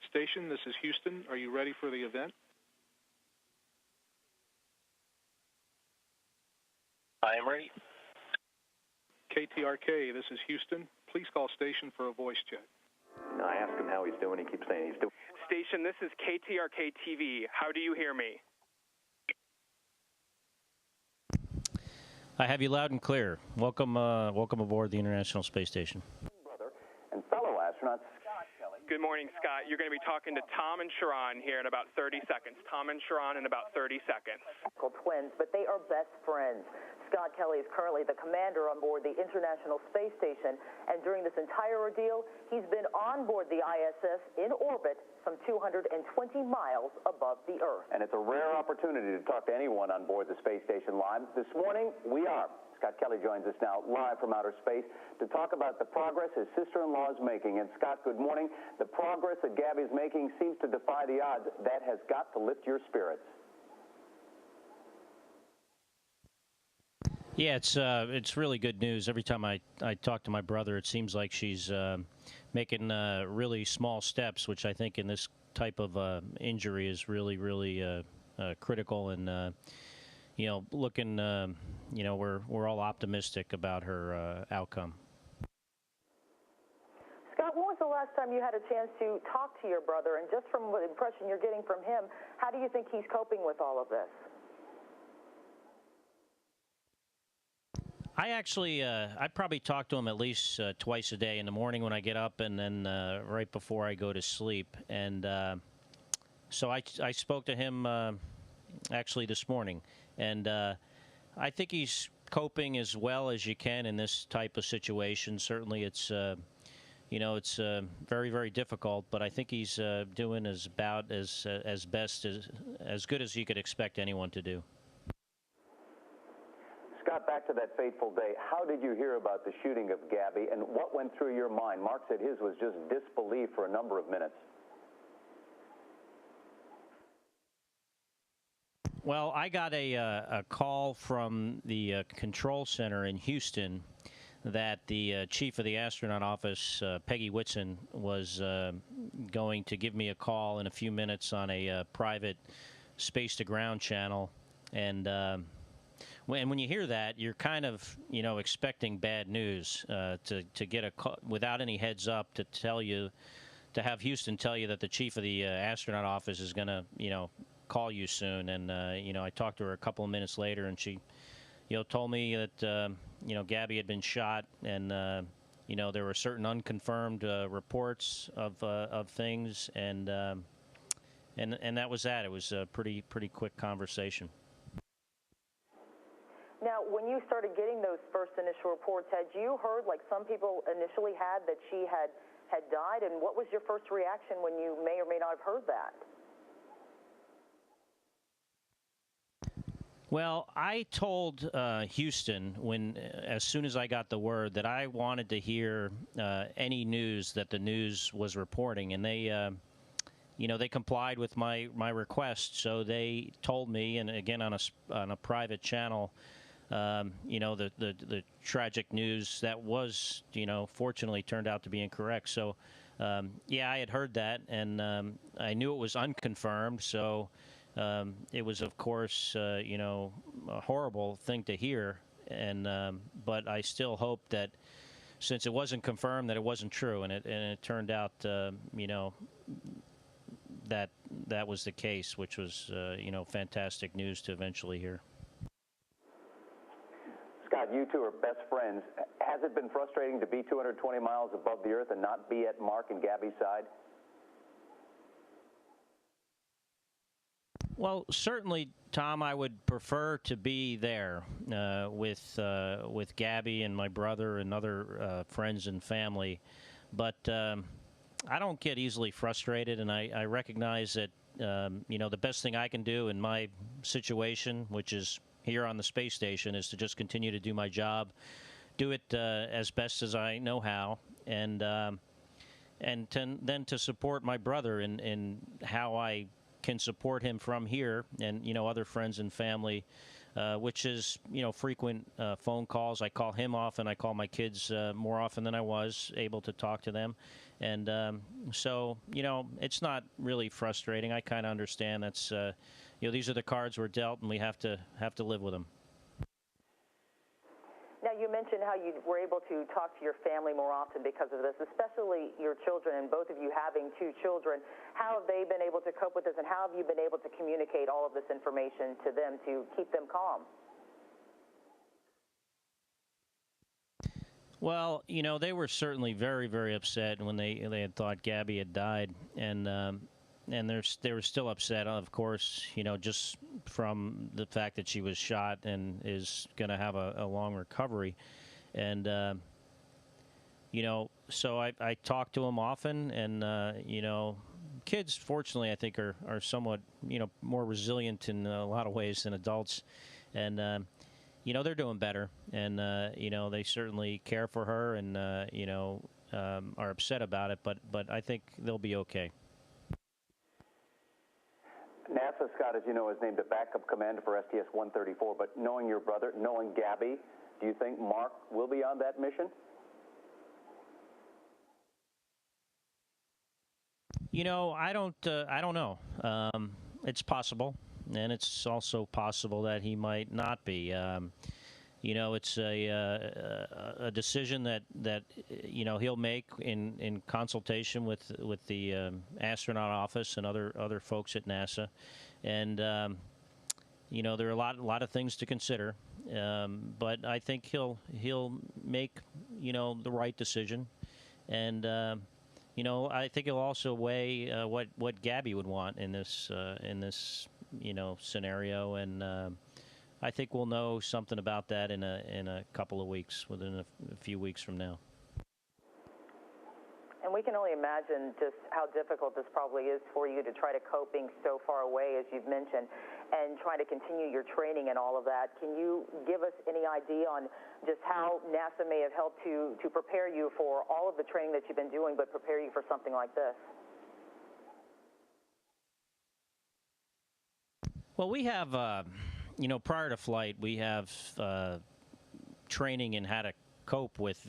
Station, this is Houston. Are you ready for the event? I am ready. KTRK, this is Houston. Please call station for a voice check. I ask him how he's doing. He keeps saying he's doing. Station, this is KTRK-TV. How do you hear me? I have you loud and clear. Welcome aboard the International Space Station. Brother and fellow astronaut Scott Kelly. Good morning, Scott. You're going to be talking to Tom and Sharon here in about 30 seconds. Tom and Sharon in about 30 seconds. Twins, but they are best friends. Scott Kelly is currently the commander on board the International Space Station, and during this entire ordeal, he's been on board the ISS in orbit some 220 miles above the Earth. And it's a rare opportunity to talk to anyone on board the space station live. This morning, we are. Scott Kelly joins us now live from outer space to talk about the progress his sister-in-law is making. And Scott, good morning. The progress that Gabby is making seems to defy the odds. That has got to lift your spirits. Yeah, it's really good news. Every time I talk to my brother, it seems like she's making really small steps, which I think in this type of injury is really, really critical. And looking, we're all optimistic about her outcome. Scott, when was the last time you had a chance to talk to your brother? And just from the impression you're getting from him, how do you think he's coping with all of this? I actually, I probably talk to him at least twice a day, in the morning when I get up and then right before I go to sleep. And so I spoke to him actually this morning. And I think he's coping as well as you can in this type of situation. Certainly it's, it's very, very difficult, but I think he's doing as best as good as you could expect anyone to do. Scott, back to that fateful day. How did you hear about the shooting of Gabby, and what went through your mind? Mark said his was just disbelief for a number of minutes. Well, I got a call from the control center in Houston that the chief of the astronaut office, Peggy Whitson, was going to give me a call in a few minutes on a private space-to-ground channel. And when you hear that, you're kind of, expecting bad news to get a call without any heads up to have Houston tell you that the chief of the astronaut office is going to, call you soon. And, I talked to her a couple of minutes later, and she, told me that, Gabby had been shot, and, there were certain unconfirmed reports of things, and that was that. It was a pretty quick conversation. Now, when you started getting those first initial reports, had you heard, like some people initially had, that she had died? And what was your first reaction when you may or may not have heard that? Well, I told Houston as soon as I got the word that I wanted to hear any news that the news was reporting, and they they complied with my request. So they told me, and again on a private channel, the tragic news that was, fortunately turned out to be incorrect. So, yeah, I had heard that, and I knew it was unconfirmed. So it was, of course, a horrible thing to hear. And but I still hope that since it wasn't confirmed, that it wasn't true, and it turned out, that was the case, which was, fantastic news to eventually hear. Scott, you two are best friends. Has it been frustrating to be 220 miles above the Earth and not be at Mark and Gabby's side? Well, certainly, Tom, I would prefer to be there with Gabby and my brother and other friends and family, but I don't get easily frustrated, and I recognize that the best thing I can do in my situation, which is here on the space station, is to just continue to do my job, do it as best as I know how, and then to support my brother in how I can support him from here, and other friends and family which is, frequent phone calls. I call him often. I call my kids more often than I was able to talk to them. And so, it's not really frustrating. I kind of understand that's, these are the cards we're dealt, and we have to live with them. Now, you mentioned how you were able to talk to your family more often because of this, especially your children, and both of you having 2 children. How have they been able to cope with this, and how have you been able to communicate all of this information to them to keep them calm? Well, they were certainly very, very upset when they had thought Gabby had died, and they were still upset, of course, just from the fact that she was shot and is going to have a long recovery. And, so I talk to them often, and, kids, fortunately, I think are somewhat, more resilient in a lot of ways than adults. And, they're doing better, and, they certainly care for her and, are upset about it, but I think they'll be okay. NASA, Scott, as you know, has named a backup commander for STS-134, but knowing your brother, knowing Gabby, do you think Mark will be on that mission? I don't know. It's possible, and it's also possible that he might not be. It's a decision that he'll make in consultation with the astronaut office and other folks at NASA, and there are a lot of things to consider, but I think he'll make the right decision, and I think he'll also weigh what Gabby would want in this scenario, and I think we'll know something about that in a couple of weeks, within a few weeks from now. And we can only imagine just how difficult this probably is for you to try to cope being so far away, as you've mentioned, and trying to continue your training and all of that. Can you give us any idea on just how NASA may have helped to prepare you for all of the training that you've been doing, but prepare you for something like this? Well, we have, prior to flight, we have training in how to cope with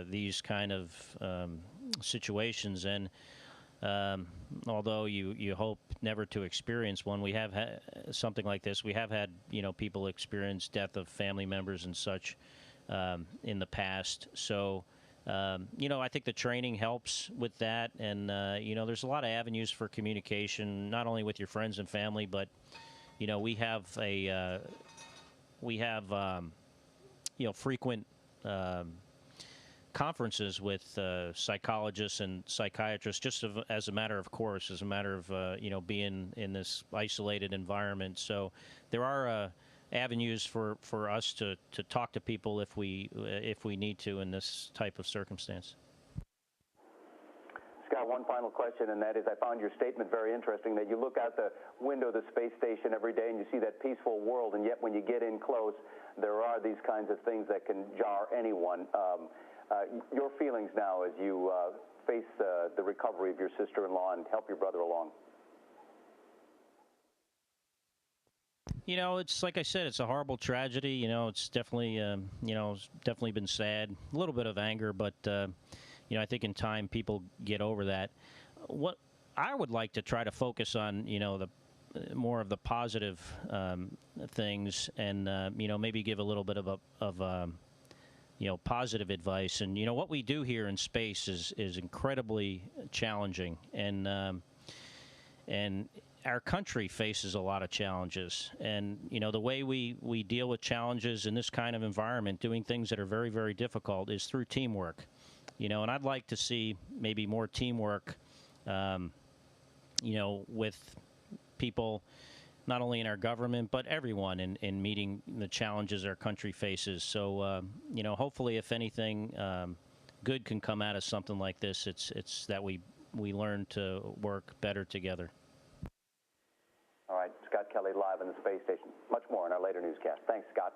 these kind of situations, and although you hope never to experience one, we have had something like this. We have had people experience death of family members and such in the past. So I think the training helps with that, and there's a lot of avenues for communication, not only with your friends and family, but we have frequent conferences with psychologists and psychiatrists, just as a matter of course, as a matter of being in this isolated environment. So there are avenues for us to talk to people if we need to in this type of circumstance. Scott, one final question, and that is, I found your statement very interesting, that you look out the window of the space station every day and you see that peaceful world, and yet when you get in close, there are these kinds of things that can jar anyone. Your feelings now as you face the recovery of your sister-in-law and help your brother along? It's like I said, it's a horrible tragedy. It's definitely, it's definitely been sad. A little bit of anger, but I think in time people get over that. What I would like to try to focus on, the more of the positive things, and maybe give a little bit of positive advice. And what we do here in space is incredibly challenging, and our country faces a lot of challenges. And the way we deal with challenges in this kind of environment, doing things that are very, very difficult, is through teamwork. And I'd like to see maybe more teamwork, with people not only in our government, but everyone in meeting the challenges our country faces. So, hopefully, if anything good can come out of something like this, it's that we learn to work better together. All right, Scott Kelly live on the space station. Much more in our later newscast. Thanks, Scott.